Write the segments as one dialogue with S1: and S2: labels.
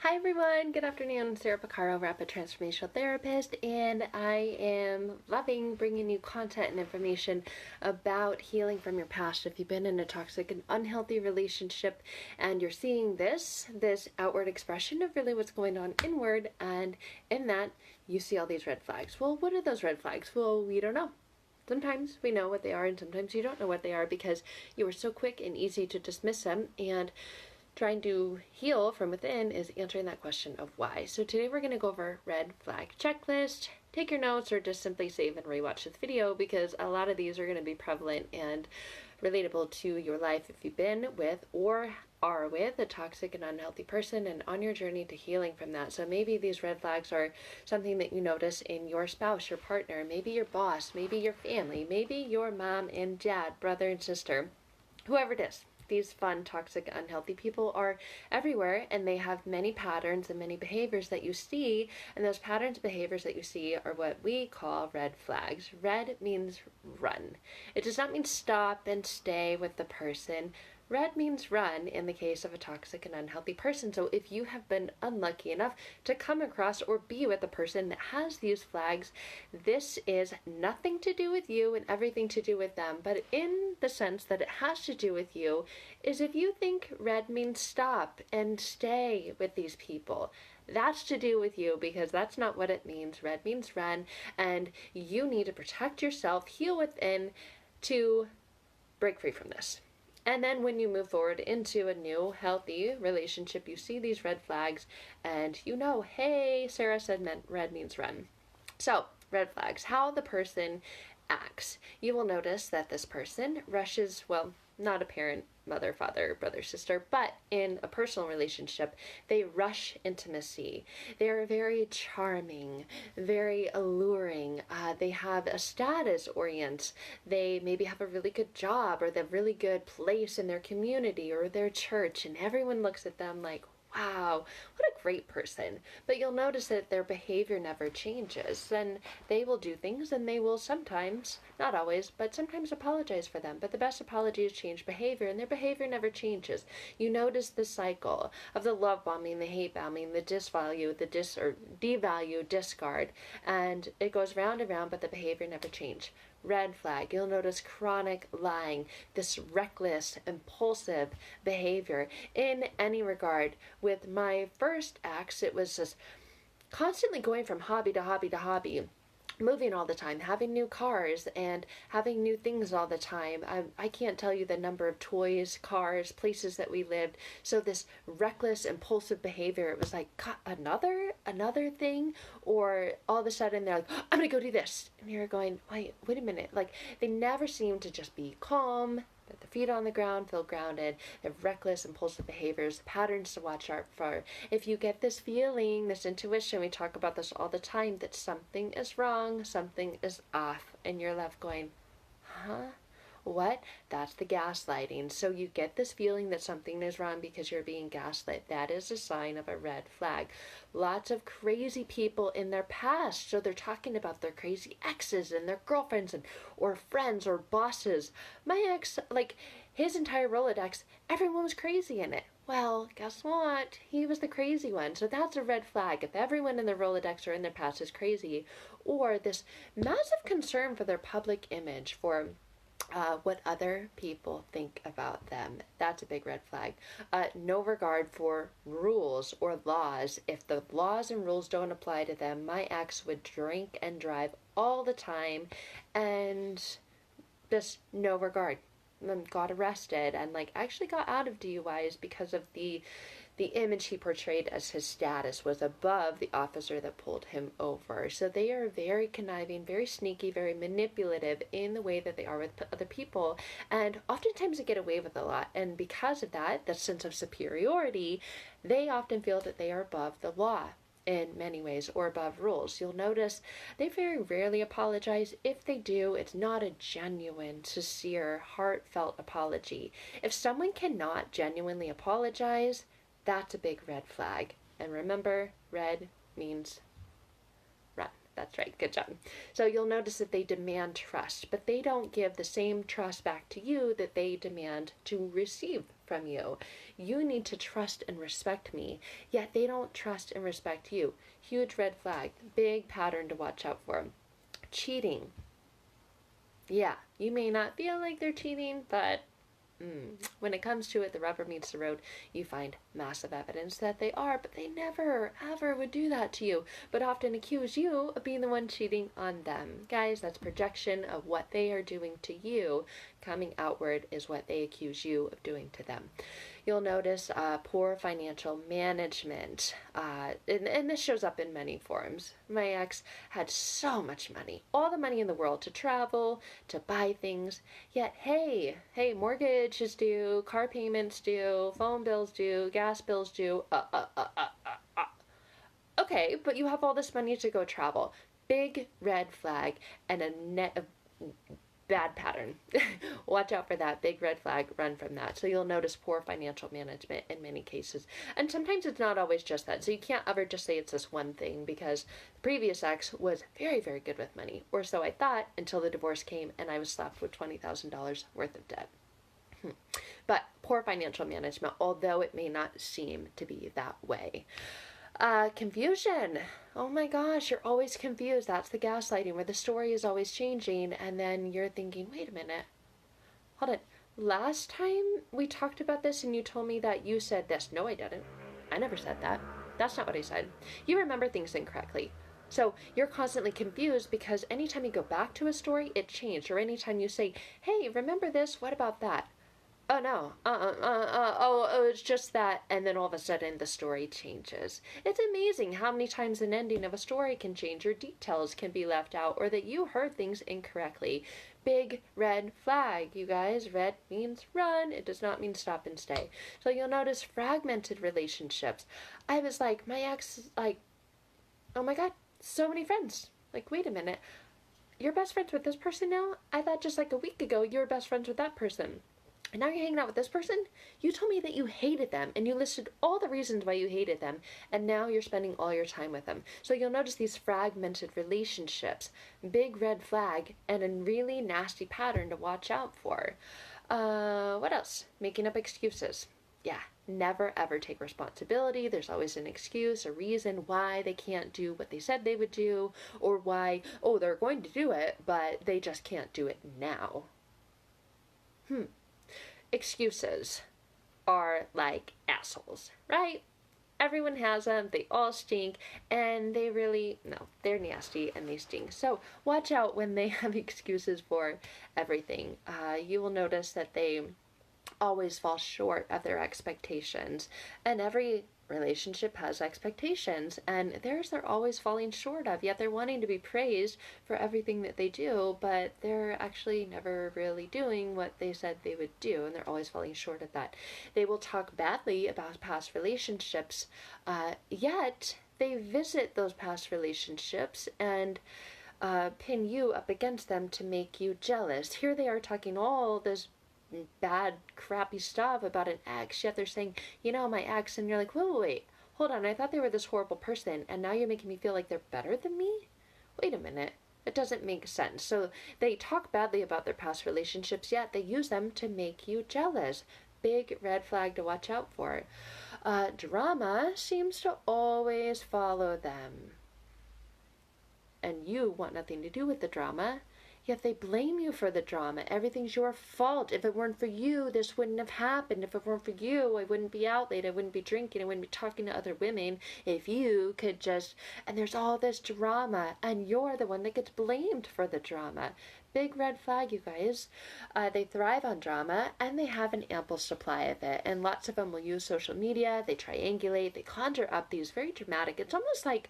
S1: Hi everyone, good afternoon. Sarah Pacaro, Rapid Transformational Therapist, and I am loving bringing you content and information about healing from your past. If you've been in a toxic and unhealthy relationship and you're seeing this outward expression of really what's going on inward, and in that you see all these red flags. Well, what are those red flags? Well, we don't know. Sometimes we know what they are and sometimes you don't know what they are because you were so quick and easy to dismiss them, and trying to heal from within is answering that question of why. So today we're going to go over red flag checklist. Take your notes or just simply save and rewatch this video because a lot of these are going to be prevalent and relatable to your life if you've been with or are with a toxic and unhealthy person and on your journey to healing from that. So maybe these red flags are something that you notice in your spouse, your partner, maybe your boss, maybe your family, maybe your mom and dad, brother and sister, whoever it is. These fun, toxic, unhealthy people are everywhere, and they have many patterns and many behaviors that you see, and those patterns and behaviors that you see are what we call red flags. Red means run. It does not mean stop and stay with the person. Red means run in the case of a toxic and unhealthy person. So if you have been unlucky enough to come across or be with a person that has these flags, this is nothing to do with you and everything to do with them. But in the sense that it has to do with you is if you think red means stop and stay with these people, that's to do with you because that's not what it means. Red means run, and you need to protect yourself, heal within to break free from this. And then when you move forward into a new, healthy relationship, you see these red flags and you know, hey, Sarah said red means run. So, red flags, how the person acts. You will notice that this person rushes, well, not a parent, mother, father, brother, sister, but in a personal relationship, they rush intimacy. They're very charming, very alluring. They have a status orient. They maybe have a really good job or the really good place in their community or their church, and everyone looks at them like, wow, what a great person. But you'll notice that their behavior never changes. And they will do things and they will sometimes, not always, but sometimes apologize for them. But the best apology is change behavior, and their behavior never changes. You notice the cycle of the love bombing, the hate bombing, the disvalue, devalue, discard, and it goes round and round, but the behavior never changes. Red flag. You'll notice chronic lying, this reckless, impulsive behavior in any regard. With my first ex, it was just constantly going from hobby to hobby to hobby, moving all the time, having new cars and having new things all the time. I can't tell you the number of toys, cars, places that we lived. So this reckless, impulsive behavior, it was like, another thing? Or all of a sudden they're like, oh, I'm gonna go do this. And you're going, wait a minute. Like, they never seem to just be calm, put their feet on the ground, feel grounded. They have reckless, impulsive behaviors, patterns to watch out for. If you get this feeling, this intuition, we talk about this all the time, that something is wrong, something is off, and you're left going, huh? What? That's the gaslighting. So you get this feeling that something is wrong because you're being gaslit. That is a sign of a red flag. Lots of crazy people in their past. So they're talking about their crazy exes and their girlfriends or friends or bosses. My ex, like his entire Rolodex, everyone was crazy in it. Well, guess what? He was the crazy one. So that's a red flag. If everyone in their Rolodex or in their past is crazy, or this massive concern for their public image, for what other people think about them. That's a big red flag. No regard for rules or laws. If the laws and rules don't apply to them, my ex would drink and drive all the time and just no regard. Got arrested and actually got out of DUIs because of the image he portrayed as his status was above the officer that pulled him over. So they are very conniving, very sneaky, very manipulative in the way that they are with other people, and oftentimes they get away with a lot. And because of that, the sense of superiority, they often feel that they are above the law in many ways, or above rules. You'll notice they very rarely apologize. If they do, it's not a genuine, sincere, heartfelt apology. If someone cannot genuinely apologize, that's a big red flag. And remember, red means run. That's right. Good job. So you'll notice that they demand trust, but they don't give the same trust back to you that they demand to receive from you. You need to trust and respect me, yet they don't trust and respect you. Huge red flag. Big pattern to watch out for. Cheating. Yeah, you may not feel like they're cheating, but when it comes to it, the rubber meets the road. You find massive evidence that they are, but they never, ever would do that to you, but often accuse you of being the one cheating on them. Guys, that's projection of what they are doing to you. Coming outward is what they accuse you of doing to them. You'll notice poor financial management, and this shows up in many forms. My ex had so much money, all the money in the world to travel, to buy things, yet hey, mortgage is due, car payments due, phone bills due, gas bills due, Okay, but you have all this money to go travel. Big red flag and a bad pattern. Watch out for that. Big red flag. Run from that. So you'll notice poor financial management in many cases. And sometimes it's not always just that. So you can't ever just say it's this one thing, because the previous ex was very, very good with money. Or so I thought, until the divorce came and I was slapped with $20,000 worth of debt. But poor financial management, although it may not seem to be that way. Confusion. Oh my gosh, you're always confused. That's the gaslighting, where the story is always changing, and then you're thinking, wait a minute, hold it. Last time we talked about this and you told me that you said this. No, I didn't. I never said that. That's not what I said. You remember things incorrectly. So you're constantly confused because anytime you go back to a story, it changed. Or anytime you say, hey, remember this? What about that? Oh no, it's just that, and then all of a sudden the story changes. It's amazing how many times an ending of a story can change, or details can be left out, or that you heard things incorrectly. Big red flag, you guys. Red means run. It does not mean stop and stay. So you'll notice fragmented relationships. I was like, my ex is like, oh my god, so many friends. Like, wait a minute, you're best friends with this person now? I thought just like a week ago you were best friends with that person. And now you're hanging out with this person? You told me that you hated them, and you listed all the reasons why you hated them, and now you're spending all your time with them. So you'll notice these fragmented relationships. Big red flag, and a really nasty pattern to watch out for. What else? Making up excuses. Yeah, never ever take responsibility. There's always an excuse, a reason why they can't do what they said they would do, or why, oh, they're going to do it, but they just can't do it now. Excuses are like assholes, right? Everyone has them, they all stink, and they're nasty and they stink. So watch out when they have excuses for everything. You will notice that they always fall short of their expectations, and every relationship has expectations, and theirs they're always falling short of, yet they're wanting to be praised for everything that they do, but they're actually never really doing what they said they would do, and they're always falling short of that. They will talk badly about past relationships, yet they visit those past relationships and pin you up against them to make you jealous. Here they are talking all this bad, crappy stuff about an ex, yet they're saying, you know, my ex, and you're like, wait, hold on, I thought they were this horrible person, and now you're making me feel like they're better than me? Wait a minute. It doesn't make sense. So they talk badly about their past relationships, yet they use them to make you jealous. Big red flag to watch out for. Drama seems to always follow them. And you want nothing to do with the drama. Yet they blame you for the drama. Everything's your fault. If it weren't for you, this wouldn't have happened. If it weren't for you, I wouldn't be out late. I wouldn't be drinking. I wouldn't be talking to other women. If you could just... And there's all this drama, and you're the one that gets blamed for the drama. Big red flag, you guys. They thrive on drama, and they have an ample supply of it. And lots of them will use social media. They triangulate. They conjure up these very dramatic... It's almost like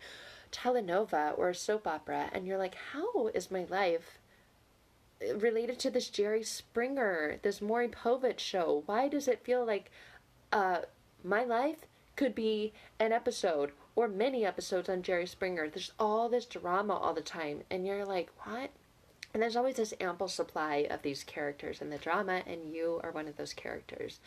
S1: telenovela or a soap opera. And you're like, how is my life related to this Jerry Springer, this Maury Povich show? Why does it feel like my life could be an episode or many episodes on Jerry Springer? There's all this drama all the time, and you're like, what? And there's always this ample supply of these characters in the drama, and you are one of those characters.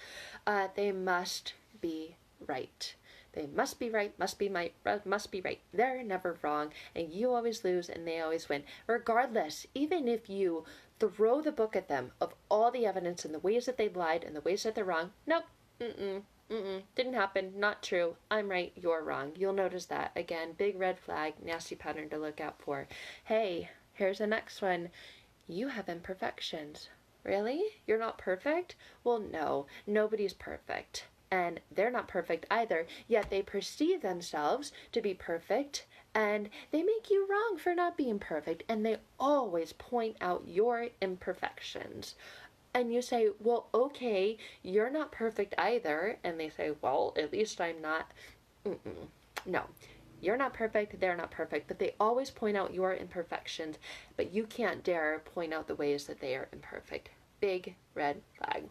S1: They must be right. They must be right, must be right. They're never wrong, and you always lose and they always win. Regardless, even if you throw the book at them of all the evidence and the ways that they've lied and the ways that they're wrong, nope, didn't happen, not true, I'm right, you're wrong. You'll notice that. Again, big red flag, nasty pattern to look out for. Hey, here's the next one. You have imperfections. Really? You're not perfect? Well, no, nobody's perfect. And they're not perfect either, yet they perceive themselves to be perfect, and they make you wrong for not being perfect, and they always point out your imperfections. And you say, well, okay, you're not perfect either. And they say, well, at least I'm not. No, you're not perfect, they're not perfect, but they always point out your imperfections, but you can't dare point out the ways that they are imperfect. Big red flag.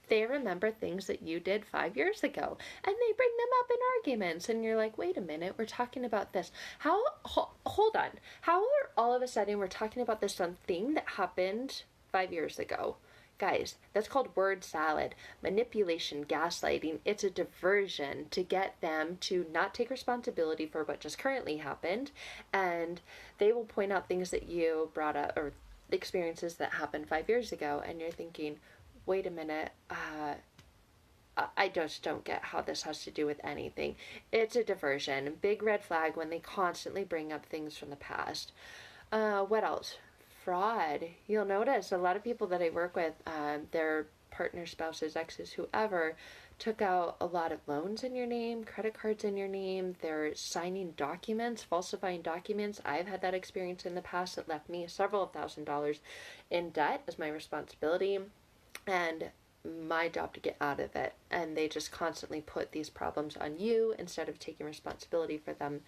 S1: They remember things that you did 5 years ago, and they bring them up in arguments, and you're like, wait a minute, we're talking about this. Hold on. How are all of a sudden we're talking about this thing that happened 5 years ago? Guys, that's called word salad, manipulation, gaslighting. It's a diversion to get them to not take responsibility for what just currently happened, and they will point out things that you brought up, or experiences that happened 5 years ago, and you're thinking, wait a minute, I just don't get how this has to do with anything. It's a diversion. Big red flag when they constantly bring up things from the past. What else? Fraud. You'll notice a lot of people that I work with, their partner, spouses, exes, whoever, took out a lot of loans in your name, credit cards in your name. They're signing documents, falsifying documents. I've had that experience in the past that left me several $1,000s in debt as my responsibility, and my job to get out of it. And they just constantly put these problems on you instead of taking responsibility for them.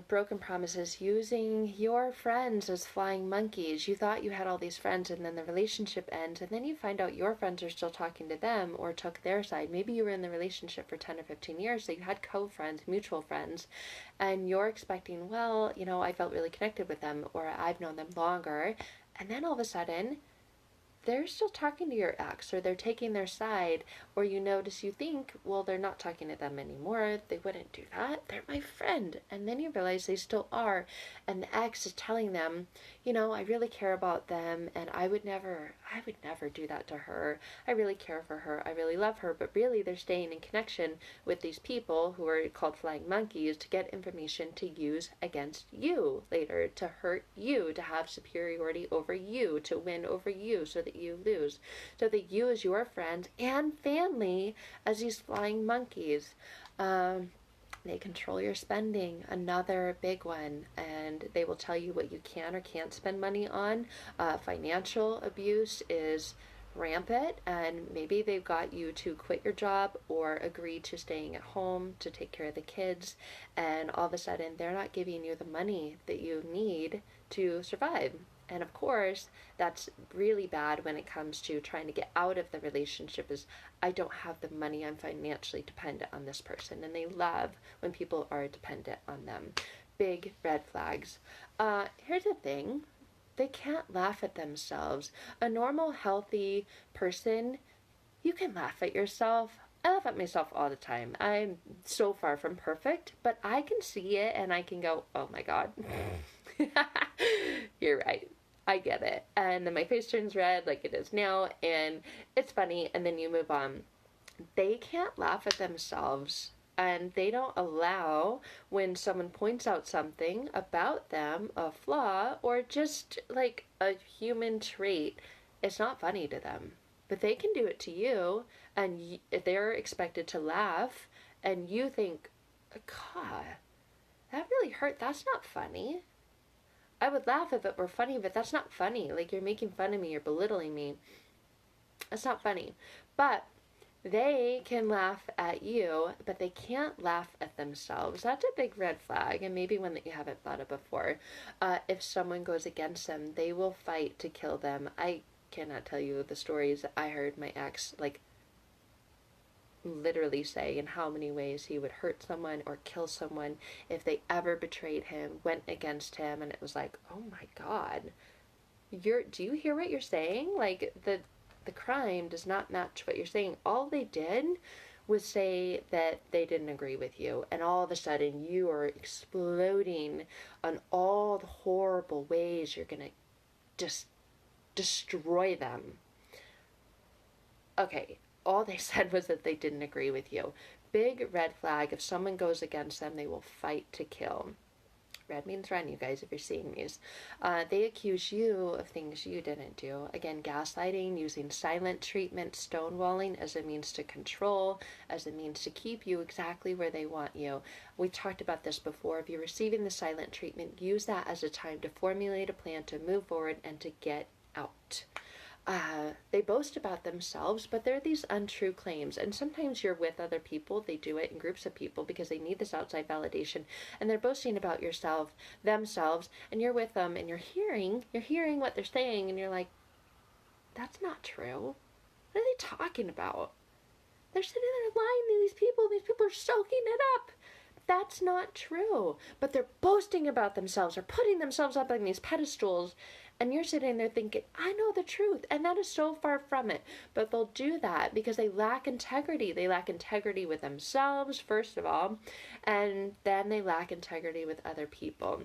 S1: Broken promises, using your friends as flying monkeys. You thought you had all these friends, and then the relationship ends, and then you find out your friends are still talking to them or took their side. Maybe you were in the relationship for 10 or 15 years, so you had co-friends, mutual friends, and you're expecting, well, I felt really connected with them, or I've known them longer, and then all of a sudden they're still talking to your ex, or they're taking their side, or you notice, you think, well, they're not talking to them anymore. They wouldn't do that. They're my friend. And then you realize they still are. And the ex is telling them, I really care about them, and I would never do that to her. I really care for her. I really love her. But really, they're staying in connection with these people who are called flying monkeys to get information to use against you later, to hurt you, to have superiority over you, to win over you so that you lose. So they use your friends and family as these flying monkeys. They control your spending, another big one, and they will tell you what you can or can't spend money on. Financial abuse is rampant, and maybe they've got you to quit your job or agree to staying at home to take care of the kids, and all of a sudden they're not giving you the money that you need to survive. And of course, that's really bad when it comes to trying to get out of the relationship, is I don't have the money, I'm financially dependent on this person. And they love when people are dependent on them. Big red flags. Here's the thing. They can't laugh at themselves. A normal, healthy person, you can laugh at yourself. I laugh at myself all the time. I'm so far from perfect, but I can see it and I can go, oh my God. You're right. I get it. And then my face turns red like it is now, and it's funny, and then you move on. They can't laugh at themselves, and they don't allow when someone points out something about them, a flaw, or just like a human trait. It's not funny to them. But they can do it to you, and they're expected to laugh, and you think, God, that really hurt. That's not funny. I would laugh if it were funny, but that's not funny. Like, you're making fun of me, you're belittling me. That's not funny. But they can laugh at you, but they can't laugh at themselves. That's a big red flag, and maybe one that you haven't thought of before. If someone goes against them, they will fight to kill them. I cannot tell you the stories I heard my ex, literally say in how many ways he would hurt someone or kill someone if they ever betrayed him, went against him, and it was like, oh my God, do you hear what you're saying? Like, the crime does not match what you're saying. All they did would say that they didn't agree with you, and all of a sudden you are exploding on all the horrible ways you're going to just destroy them. Okay, all they said was that they didn't agree with you. Big red flag. If someone goes against them, they will fight to kill. Red means run, you guys, if you're seeing these. They accuse you of things you didn't do. Again, gaslighting, using silent treatment, stonewalling as a means to control, as a means to keep you exactly where they want you. We talked about this before. If you're receiving the silent treatment, use that as a time to formulate a plan to move forward and to get out. They boast about themselves, but they're these untrue claims. And sometimes you're with other people. They do it in groups of people because they need this outside validation. And they're boasting about themselves, and you're with them, and you're hearing what they're saying, and you're like, that's not true. What are they talking about? They're sitting there lying to these people. These people are soaking it up. That's not true. But they're boasting about themselves or putting themselves up on these pedestals. And you're sitting there thinking, I know the truth. And that is so far from it. But they'll do that because they lack integrity. They lack integrity with themselves, first of all. And then they lack integrity with other people.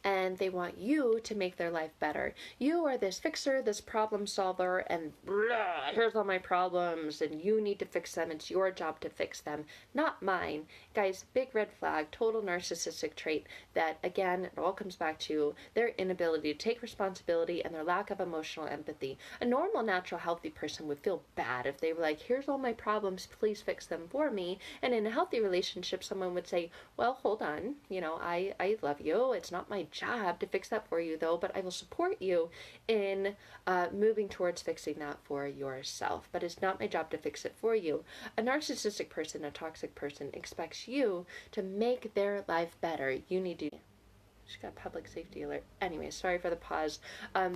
S1: And they want you to make their life better. You are this fixer, this problem solver, and blah, here's all my problems, and you need to fix them. It's your job to fix them, not mine. Guys, big red flag, total narcissistic trait that, again, it all comes back to their inability to take responsibility and their lack of emotional empathy. A normal, natural, healthy person would feel bad if they were like, here's all my problems, please fix them for me. And in a healthy relationship, someone would say, well, hold on, I love you. It's not my job to fix that for you, though, but I will support you in moving towards fixing that for yourself. But it's not my job to fix it for you. A narcissistic person, a toxic person, expects you to make their life better. You need to... Just got a public safety alert. Anyway, sorry for the pause.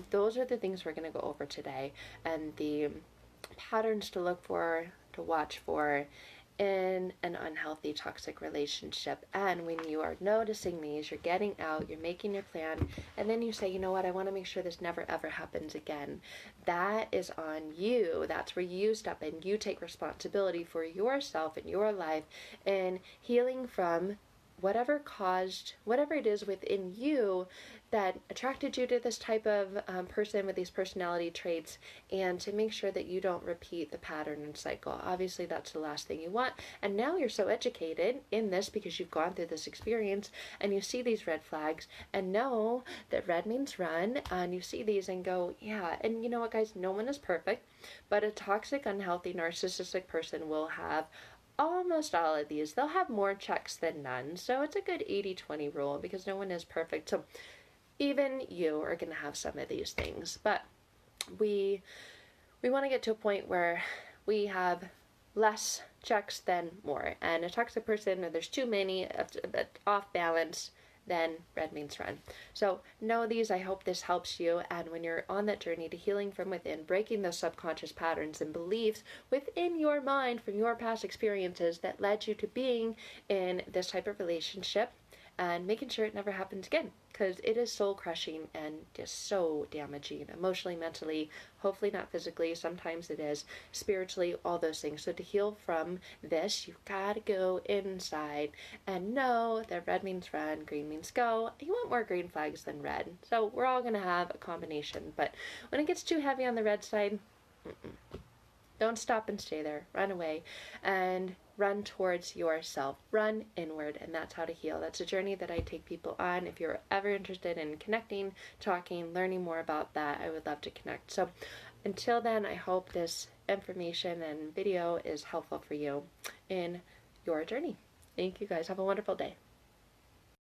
S1: Those are the things we're going to go over today, and the patterns to look for, to watch for, in an unhealthy toxic relationship. And when you are noticing these, you're getting out, you're making your plan, and then you say, you know what, I want to make sure this never ever happens again. That is on you. That's where you step in. You take responsibility for yourself and your life and healing from whatever it is within you that attracted you to this type of person with these personality traits, and to make sure that you don't repeat the pattern and cycle. Obviously, that's the last thing you want. And now you're so educated in this because you've gone through this experience and you see these red flags and know that red means run, and you see these and go, yeah. And you know what, guys? No one is perfect, but a toxic, unhealthy, narcissistic person will have almost all of these. They'll have more checks than none. So it's a good 80-20 rule because no one is perfect. So even you are going to have some of these things. But we want to get to a point where we have less checks than more. And a toxic person, or there's too many off balance, then red means run. So know these. I hope this helps you. And when you're on that journey to healing from within, breaking those subconscious patterns and beliefs within your mind from your past experiences that led you to being in this type of relationship, and making sure it never happens again, because it is soul crushing and just so damaging emotionally, mentally, hopefully not physically. Sometimes it is spiritually, all those things. So to heal from this, you've got to go inside and know that red means run, green means go. You want more green flags than red. So we're all going to have a combination. But when it gets too heavy on the red side, don't stop and stay there. Run away and run towards yourself. Run inward, and that's how to heal. That's a journey that I take people on. If you're ever interested in connecting, talking, learning more about that, I would love to connect. So until then, I hope this information and video is helpful for you in your journey. Thank you guys. Have a wonderful day.